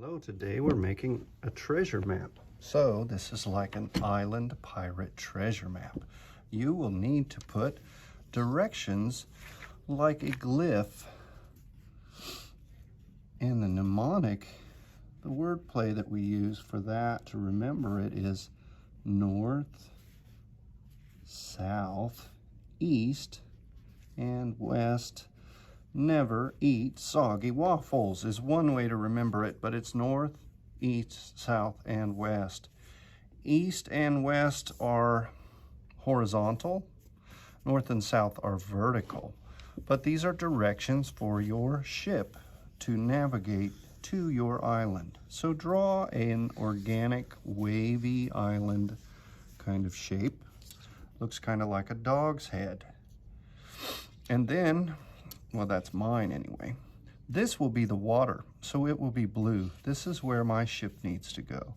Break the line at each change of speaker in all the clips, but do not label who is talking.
Hello, today we're making a treasure map. So this is like an island pirate treasure map. You will need to put directions like a glyph, and the mnemonic, the wordplay that we use for that to remember it is north, south, east, and west. Never eat soggy waffles is one way to remember it, but it's north, east, south, and west. East and west are horizontal. North and south are vertical. But these are directions for your ship to navigate to your island. So draw an organic, wavy island kind of shape. Looks kind of like a dog's head. And then, well, that's mine anyway. This will be the water, so it will be blue. This is where my ship needs to go.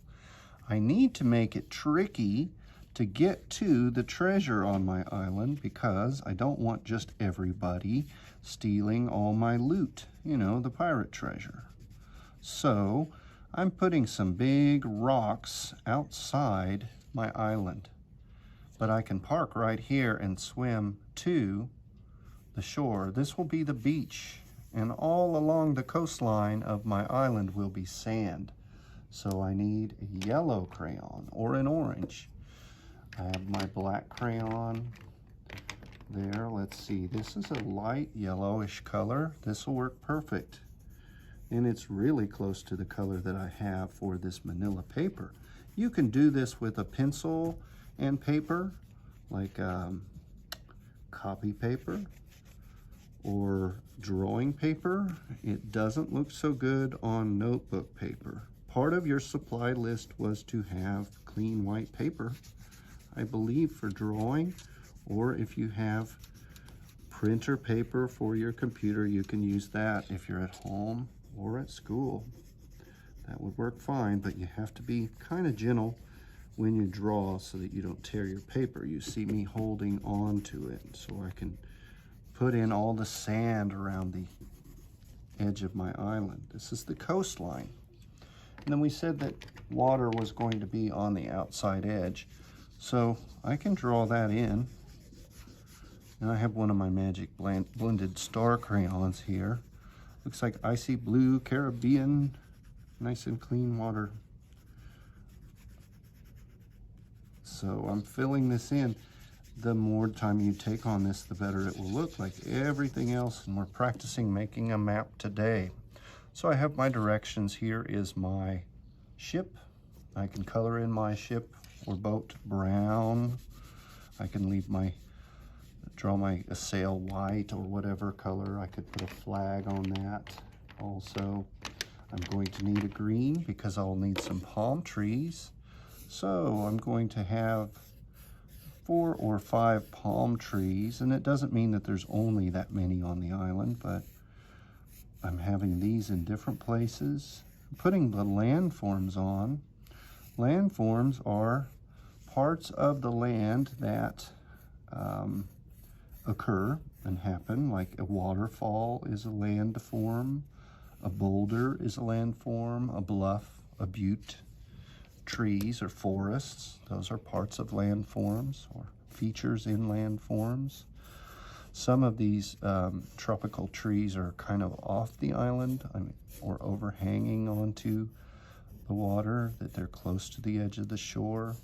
I need to make it tricky to get to the treasure on my island because I don't want just everybody stealing all my loot, you know, the pirate treasure. So I'm putting some big rocks outside my island, but I can park right here and swim to the shore. This will be the beach, and all along the coastline of my island will be sand. So I need a yellow crayon or an orange. I have my black crayon there. Let's see, this is a light yellowish color. This will work perfect. And it's really close to the color that I have for this manila paper. You can do this with a pencil and paper, like copy paper or drawing paper. It doesn't look so good on notebook paper. Part of your supply list was to have clean white paper, I believe, for drawing, or if you have printer paper for your computer, you can use that if you're at home or at school. That would work fine, but you have to be kind of gentle when you draw so that you don't tear your paper. You see me holding on to it so I can put in all the sand around the edge of my island. This is the coastline. And then we said that water was going to be on the outside edge. So I can draw that in. And I have one of my magic blended star crayons here. Looks like icy blue Caribbean, nice and clean water. So I'm filling this in. The more time you take on this, the better it will look, like everything else. And we're practicing making a map today. So I have my directions. Here is my ship. I can color in my ship or boat brown. I can draw my sail white or whatever color. I could put a flag on that. Also, I'm going to need a green because I'll need some palm trees. So I'm going to have 4 or 5 palm trees, and it doesn't mean that there's only that many on the island, but I'm having these in different places. I'm putting the landforms on. Landforms are parts of the land that occur and happen, like a waterfall is a landform, a boulder is a landform, a bluff, a butte. Trees or forests, those are parts of landforms or features in landforms. Some of these tropical trees are kind of off the island, or overhanging onto the water, that they're close to the edge of the shore.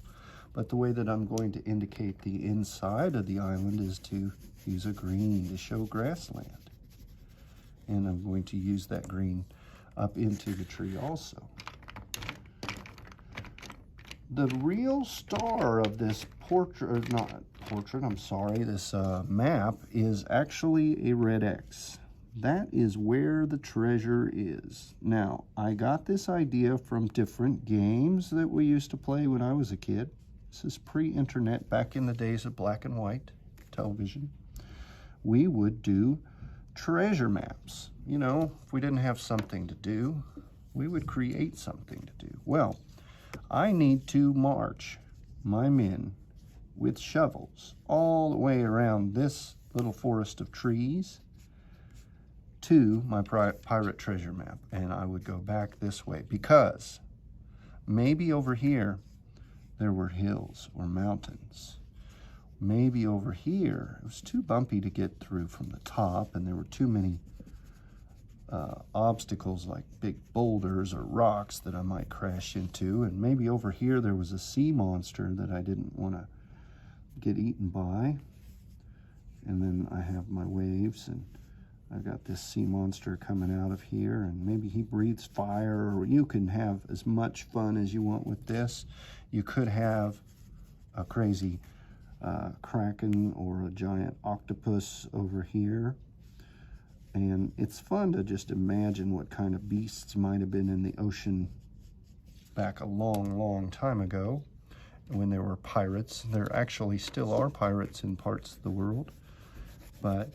But the way that I'm going to indicate the inside of the island is to use a green to show grassland. And I'm going to use that green up into the tree also. The real star of this this map is actually a red X. That is where the treasure is. Now, I got this idea from different games that we used to play when I was a kid. This is pre-internet, back in the days of black and white television. We would do treasure maps. You know, if we didn't have something to do, we would create something to do. Well, I need to march my men with shovels all the way around this little forest of trees to my pirate treasure map, and I would go back this way because maybe over here there were hills or mountains. Maybe over here it was too bumpy to get through from the top, and there were too many obstacles like big boulders or rocks that I might crash into. And maybe over here there was a sea monster that I didn't want to get eaten by. And then I have my waves, and I've got this sea monster coming out of here, and maybe he breathes fire. Or you can have as much fun as you want with this. You could have a crazy kraken or a giant octopus over here. And it's fun to just imagine what kind of beasts might have been in the ocean back a long, long time ago when there were pirates. There actually still are pirates in parts of the world. But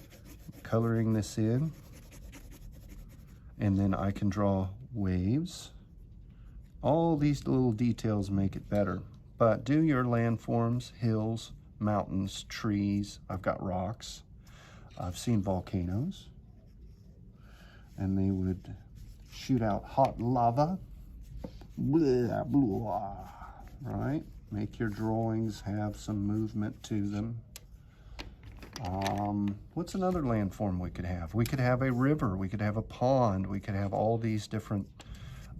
coloring this in, and then I can draw waves. All these little details make it better. But do your landforms, hills, mountains, trees. I've got rocks. I've seen volcanoes. And they would shoot out hot lava. Blah, blah, right? Make your drawings have some movement to them. What's another landform we could have? We could have a river. We could have a pond. We could have all these different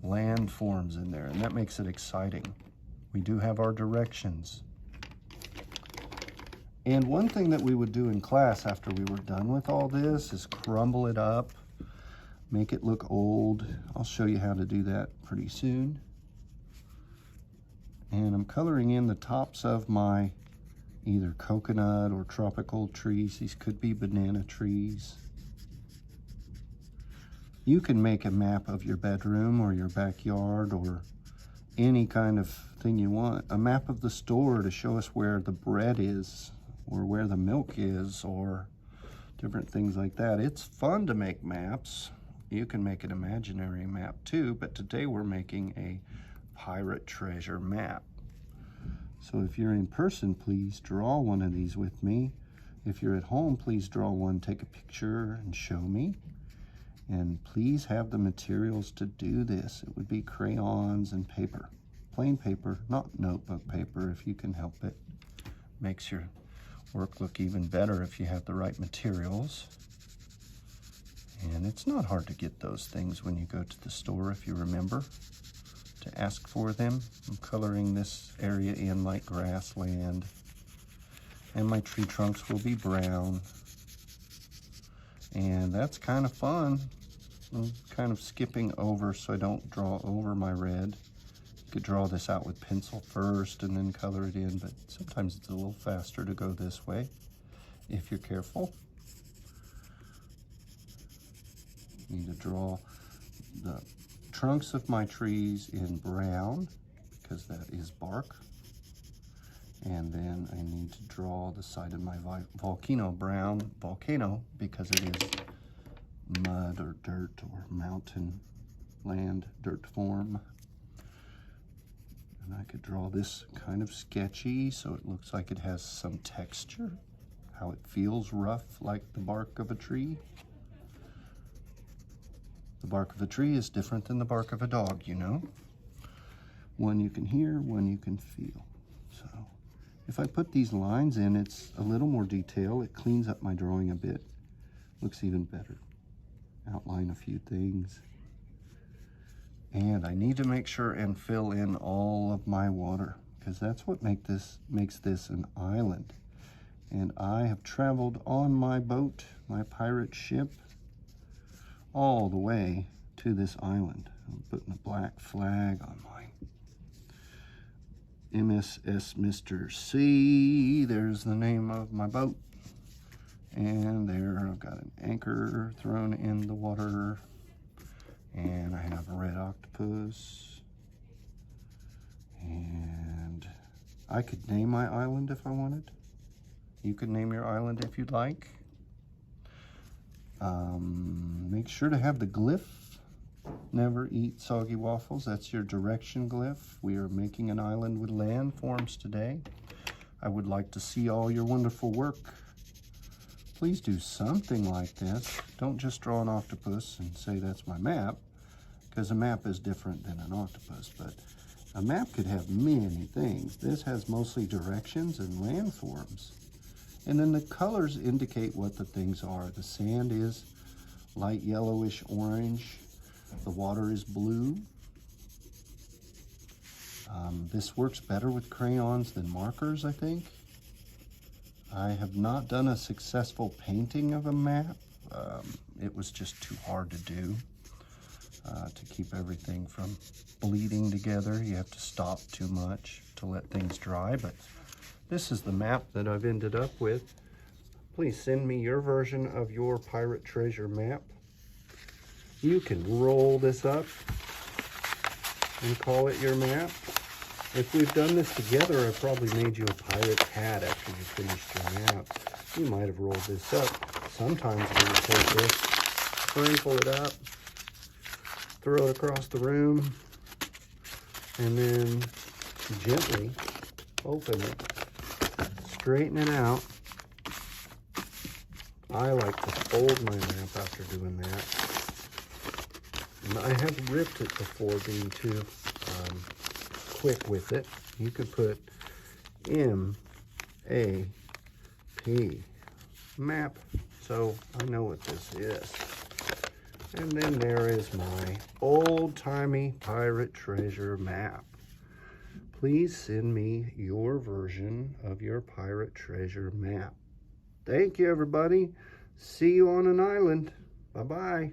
landforms in there, and that makes it exciting. We do have our directions. And one thing that we would do in class after we were done with all this is crumble it up. Make it look old. I'll show you how to do that pretty soon. And I'm coloring in the tops of my either coconut or tropical trees. These could be banana trees. You can make a map of your bedroom or your backyard or any kind of thing you want. A map of the store to show us where the bread is or where the milk is or different things like that. It's fun to make maps. You can make an imaginary map too, but today we're making a pirate treasure map. So if you're in person, please draw one of these with me. If you're at home, please draw one, take a picture and show me. And please have the materials to do this. It would be crayons and paper. Plain paper, not notebook paper if you can help it. Makes your work look even better if you have the right materials. And it's not hard to get those things when you go to the store if you remember to ask for them. I'm coloring this area in like grassland. And my tree trunks will be brown. And that's kind of fun. I'm kind of skipping over so I don't draw over my red. You could draw this out with pencil first and then color it in, but sometimes it's a little faster to go this way if you're careful. Need to draw the trunks of my trees in brown because that is bark. And then I need to draw the side of my volcano brown volcano because it is mud or dirt or mountain land dirt form. And I could draw this kind of sketchy so it looks like it has some texture, how it feels rough like the bark of a tree. The bark of a tree is different than the bark of a dog, you know. One you can hear, one you can feel. So if I put these lines in, it's a little more detail. It cleans up my drawing a bit. Looks even better. Outline a few things. And I need to make sure and fill in all of my water because that's what makes this an island. And I have traveled on my boat, my pirate ship, all the way to this island. I'm putting a black flag on my MSS Mr.C. There's the name of my boat. And there I've got an anchor thrown in the water. And I have a red octopus. And I could name my island if I wanted. You could name your island if you'd like. Make sure to have the glyph. Never eat soggy waffles. That's your direction glyph. We are making an island with landforms today. I would like to see all your wonderful work. Please do something like this. Don't just draw an octopus and say that's my map, because a map is different than an octopus, but a map could have many things. This has mostly directions and landforms. And then the colors indicate what the things are. The sand is light yellowish orange. The water is blue. This works better with crayons than markers, I think. I have not done a successful painting of a map. It was just too hard to do. To keep everything from bleeding together, you have to stop too much to let things dry, but this is the map that I've ended up with. Please send me your version of your pirate treasure map. You can roll this up and call it your map. If we've done this together, I've probably made you a pirate hat after you finished your map. You might have rolled this up. Sometimes we would take this, sprinkle it up, throw it across the room, and then gently open it, straighten it out. I like to fold my map after doing that. And I have ripped it before being too quick with it. You could put M-A-P, map, so I know what this is. And then there is my old-timey pirate treasure map. Please send me your version of your pirate treasure map. Thank you, everybody. See you on an island. Bye-bye.